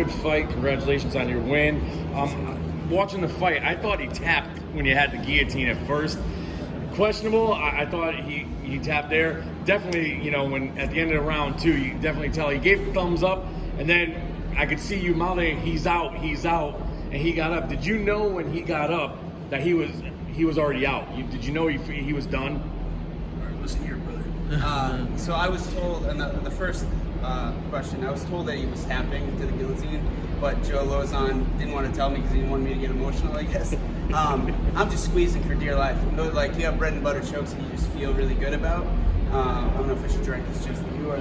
Good fight. Congratulations on your win. Watching the fight, I thought he tapped when you had the guillotine at first. Questionable. I thought he tapped there. Definitely, when at the end of the round two, you definitely tell he gave the thumbs up, and then I could see you mouthing, "He's out," and he got up. Did you know when he got up that he was already out? Did you know he was done? All right, listen here, brother. So I was told, and the first question, I was told that he was tapping to the guillotine, but Joe Lozon didn't want to tell me because he didn't want me to get emotional, I guess. I'm just squeezing for dear life. Like, you have bread and butter chokes that you just feel really good about. I don't know if I should drink this just you or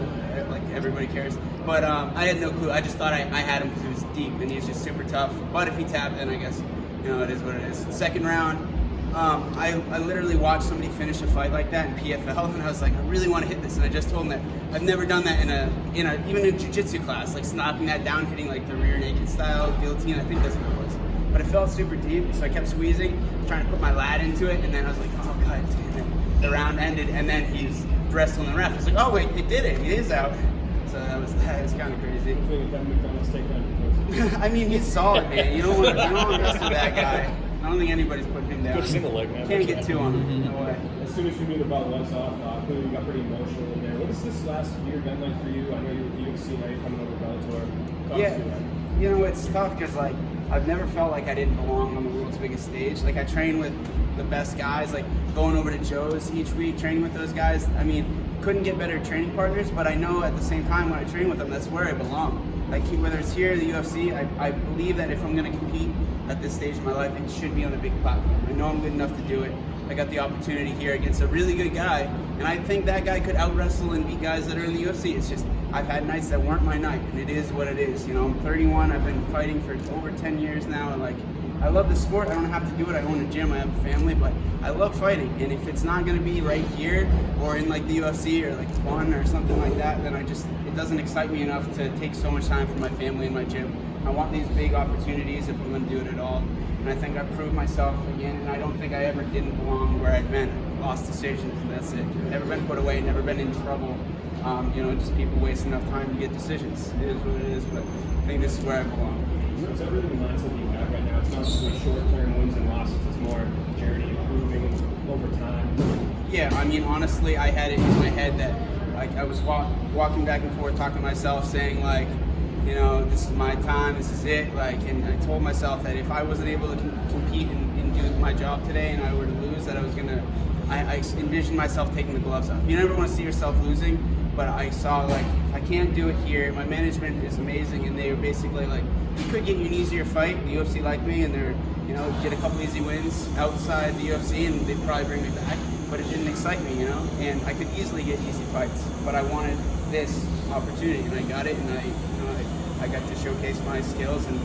like everybody cares. But I had no clue. I just thought I had him because he was deep and he's just super tough. But if he tapped, then I guess, it is what it is. Second round, I literally watched somebody finish a fight like that in PFL, and I was like, I really want to hit this. And I just told him that I've never done that even in a jiu-jitsu class, like snapping that down, hitting like the rear naked style guillotine. I think that's what it was. But it felt super deep, so I kept squeezing, trying to put my lat into it, and then I was like, oh god damn it. The round ended, and then he's wrestling the ref. I was like, oh wait, it did it. He is out. So that was kind of crazy. I mean, he's solid, man. You don't want to mess with that guy. I don't think anybody's putting him down. Good single leg, man. Can't get two on him. No way. As soon as you knew the belt was off, clearly you got pretty emotional in there. What has this last year been like for you? I know you were at UFC, now you're coming over to Bellator. Yeah, it's tough because like I've never felt like I didn't belong on the world's biggest stage. Like I train with the best guys, like going over to Joe's each week, training with those guys. I mean, couldn't get better training partners, but I know at the same time when I train with them, that's where I belong. Like whether it's here or the UFC, I believe that if I'm going to compete at this stage of my life, it should be on a big platform. I know I'm good enough to do it. I got the opportunity here against a really good guy, and I think that guy could out-wrestle and beat guys that are in the UFC. It's just, I've had nights that weren't my night, and it is what it is. I'm 31, I've been fighting for over 10 years now, and like, I love the sport. I don't have to do it. I own a gym, I have a family, but I love fighting, and if it's not gonna be right here, or in like the UFC, or like one, or something like that, then it doesn't excite me enough to take so much time from my family and my gym. I want these big opportunities if I'm gonna do it at all. And I think I've proved myself again, and I don't think I ever didn't belong where I'd been. Lost decisions, and that's it. Never been put away, never been in trouble. Just people waste enough time to get decisions. It is what it is, but I think this is where I belong. So is that really the mindset you have right now? It's not just short-term wins and losses, it's more journey, improving over time. Yeah, I mean, honestly, I had it in my head that like I was walking back and forth, talking to myself, saying like, this is my time, this is it. And I told myself that if I wasn't able to compete and do my job today, and I were to lose, that I envisioned myself taking the gloves off. You never want to see yourself losing, but I saw like, if I can't do it here, my management is amazing, and they were basically like, you could get you an easier fight. The UFC liked me, and they're, get a couple easy wins outside the UFC, and they'd probably bring me back. But it didn't excite me, and I could easily get easy fights, but I wanted this opportunity, and I got it, and I got to showcase my skills and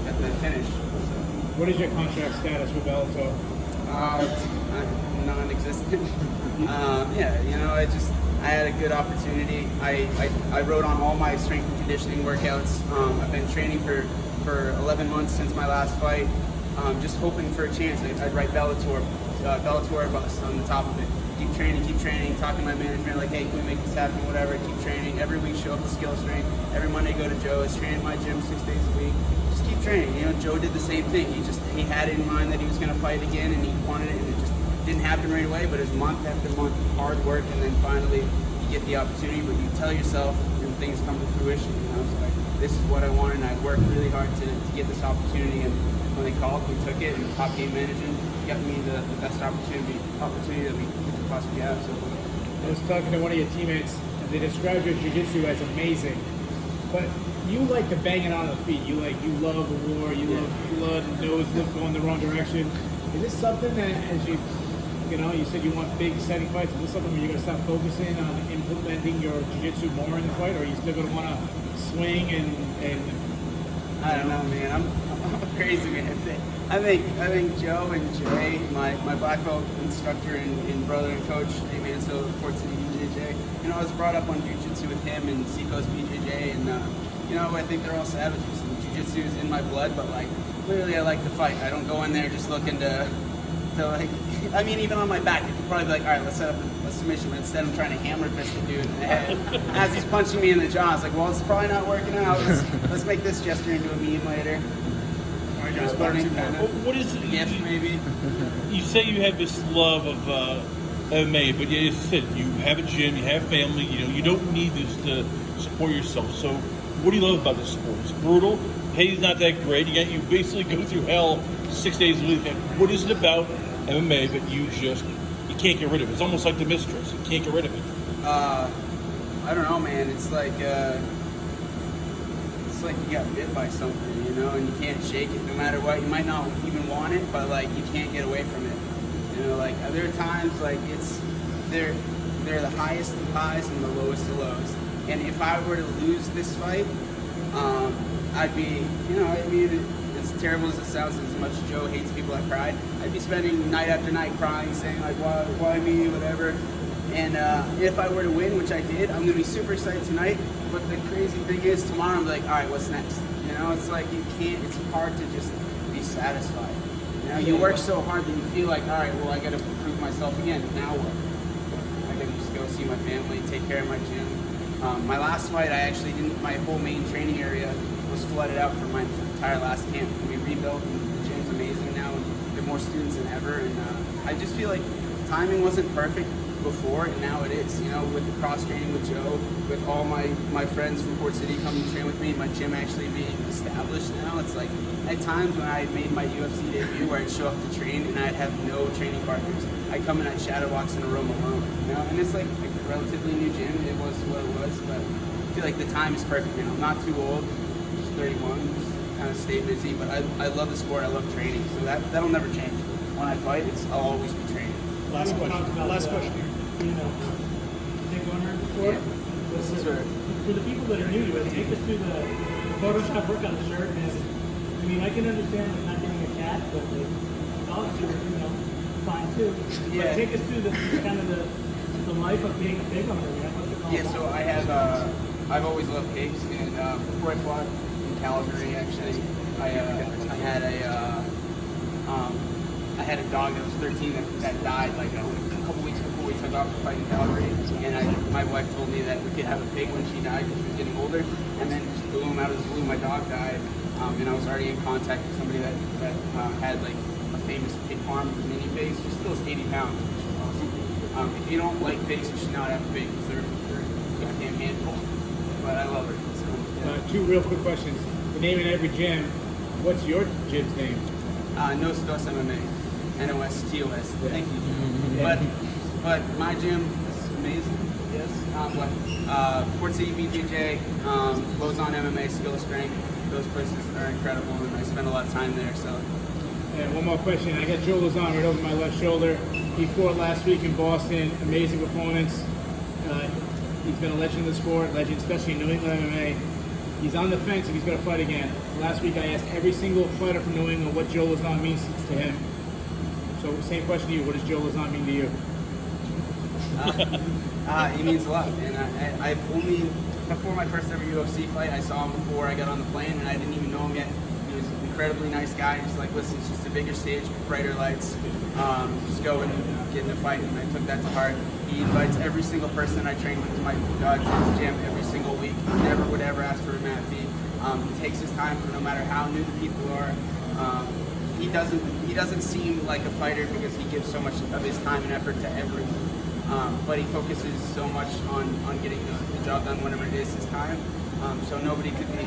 got the finish. So. What is your contract status with Bellator? Non-existent. I had a good opportunity. I wrote on all my strength and conditioning workouts. I've been training for 11 months since my last fight, just hoping for a chance. I'd write Bellator bust on the top of it. Keep training, talking to my management, like, hey, can we make this happen, whatever, keep training. Every week show up to skill strength. Every Monday go to Joe's, train in my gym 6 days a week. Just keep training. Joe did the same thing. He had it in mind that he was going to fight again, and he wanted it, and it just didn't happen right away, but it was month after month of hard work, and then finally you get the opportunity, but you tell yourself and things come to fruition. And I was like, this is what I wanted, and I worked really hard to get this opportunity, and when they called, we took it, and Top Game Management got me the best opportunity that we could possibly have. So I was talking to one of your teammates, and they described your jiu-jitsu as amazing, but you like to bang it on the feet. You love war, you love blood, nose going the wrong direction. Is this something that as you said you want big exciting fights, is this something where you're going to start focusing on implementing your jiu-jitsu more in the fight, or are you still going to want to swing and I don't know, man. I'm a crazy man. I think Joe and Jay, my black belt instructor and brother and coach, Jay Mansell, reports to BJJ. I was brought up on jiu-jitsu with him and Seacoast BJJ, and I think they're all savages. Jiu-jitsu is in my blood, but clearly I like to fight. I don't go in there just looking to even on my back, you could probably be like, all right, let's submission, but instead I'm trying to hammer fist the dude in the head. As he's punching me in the jaw, I was like, well, it's probably not working out. Let's make this gesture into a meme later. What is GIF maybe? You say you have this love of MMA, but as you said, you have a gym, you have family. You don't need this to support yourself. So, what do you love about this sport? It's brutal. Pay's not that great. You basically go through hell 6 days a week. What is it about MMA that you can't get rid of? It's almost like the mistress. You can't get rid of it. I don't know, man. It's like you got bit by something, and you can't shake it no matter what. You might not even want it, but like you can't get away from it. Like there are times like they're the highest of highs and the lowest of lows. And if I were to lose this fight, I'd be, as terrible as it sounds, as much as Joe hates people that cried, I'd be spending night after night crying, saying like, why me, whatever. And if I were to win, which I did, I'm gonna be super excited tonight. But the crazy thing is, tomorrow I'm like, all right, what's next? It's like you can't. It's hard to just be satisfied. You work so hard that you feel like, all right, well, I got to prove myself again. Now what? I got to just go see my family, take care of my gym. My last fight, I actually didn't. My whole main training area was flooded out for my entire last camp. We rebuilt, and the gym's amazing now, and we have more students than ever. And I just feel like timing wasn't perfect before, and now it is. With the cross training with Joe, with all my friends from Port City coming to train with me, my gym actually being established now. It's like at times when I made my UFC debut, where I'd show up to train and I'd have no training partners. I'd come and I'd shadow box in a room alone. And it's like a relatively new gym. It was what it was, but I feel like the time is perfect now. I'm not too old. I'm just 31. Just kind of stay busy, but I love the sport. I love training, so that'll never change. When I fight, I'll always be training. Last question. Nick Garner before. For the people that are new to it, take us through the Photoshop workout shirt. And I mean, I can understand like not getting a cat, but the dogs are, fine too. Yeah. But take us through the kind of the life of being a pig owner. Yeah, so I've always loved pigs, and before I fought in Calgary, actually, I had a dog that was 13 that died like a couple weeks before we took off to fight in Calgary, and my wife told me that we could have a pig when she died because she was getting older, and then just boom, out of the blue, my dog died, and I was already in contact with somebody that had like a famous pig farm with mini pigs. She still is 80 pounds, which is awesome. If you don't like pigs, you should not have a pig because they're a goddamn handful, but I love her. So, yeah. Two real quick questions. The name in every gym. What's your gym's name? Nos Dos MMA. NOSTOS. Thank you. But my gym is amazing. Yes. Port City BJJ, Lozon MMA, Skill Strength. Those places are incredible, and I spend a lot of time there. So. And one more question. I got Joe Lozon right over my left shoulder. He fought last week in Boston. Amazing performance. He's been a legend in the sport, especially in New England MMA. He's on the fence if he's going to fight again. Last week I asked every single fighter from New England what Joe Lozon means to him. So same question to you. What does Joe Lozon mean to you? He means a lot. And I've only, before my first ever UFC fight, I saw him before I got on the plane, and I didn't even know him yet. He was an incredibly nice guy. He's like, listen, it's just a bigger stage, brighter lights. Just go and get in a fight. And I took that to heart. He invites every single person I train with to his gym every single week. He never would ever ask for a mat fee. He takes his time for no matter how new the people are. He doesn't seem like a fighter because he gives so much of his time and effort to everyone. But he focuses so much on getting the job done whenever it is his time. So nobody could be.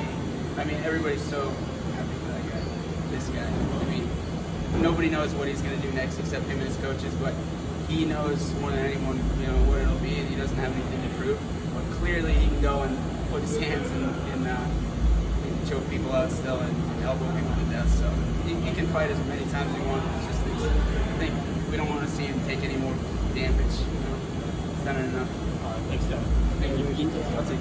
I mean, everybody's so happy for that guy. This guy. I mean, nobody knows what he's going to do next except him and his coaches. But he knows more than anyone, what it'll be, and he doesn't have anything to prove. But clearly, he can go and put his hands and choke people out still and elbow people to death. So he can fight as many times as he wants. It's just I think we don't want to see him take any more damage. It's done enough. Thanks, Devin. I'll take